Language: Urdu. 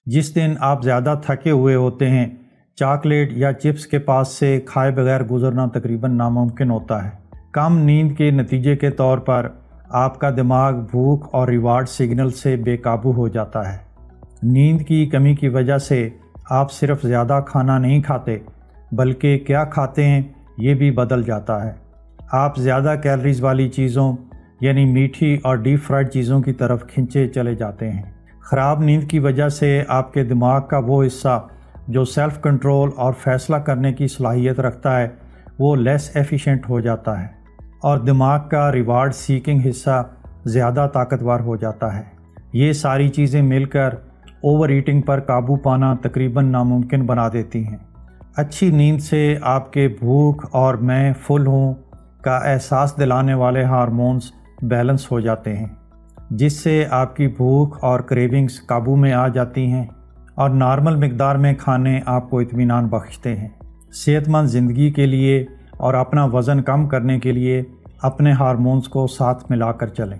جس دن آپ زیادہ تھکے ہوئے ہوتے ہیں، چاکلیٹ یا چپس کے پاس سے کھائے بغیر گزرنا تقریباً ناممکن ہوتا ہے۔ کم نیند کے نتیجے کے طور پر آپ کا دماغ بھوک اور ریوارڈ سگنل سے بے قابو ہو جاتا ہے۔ نیند کی کمی کی وجہ سے آپ صرف زیادہ کھانا نہیں کھاتے، بلکہ کیا کھاتے ہیں یہ بھی بدل جاتا ہے۔ آپ زیادہ کیلریز والی چیزوں یعنی میٹھی اور ڈیپ فرائیڈ چیزوں کی طرف کھنچے چلے جاتے ہیں۔ خراب نیند کی وجہ سے آپ کے دماغ کا وہ حصہ جو سیلف کنٹرول اور فیصلہ کرنے کی صلاحیت رکھتا ہے وہ لیس ایفیشینٹ ہو جاتا ہے، اور دماغ کا ریوارڈ سیکنگ حصہ زیادہ طاقتور ہو جاتا ہے۔ یہ ساری چیزیں مل کر اوور ایٹنگ پر قابو پانا تقریباً ناممکن بنا دیتی ہیں۔ اچھی نیند سے آپ کے بھوک اور میں فل ہوں کا احساس دلانے والے ہارمونز بیلنس ہو جاتے ہیں، جس سے آپ کی بھوک اور کریونگز قابو میں آ جاتی ہیں اور نارمل مقدار میں کھانے آپ کو اطمینان بخشتے ہیں۔ صحت مند زندگی کے لیے اور اپنا وزن کم کرنے کے لیے اپنے ہارمونز کو ساتھ ملا کر چلیں۔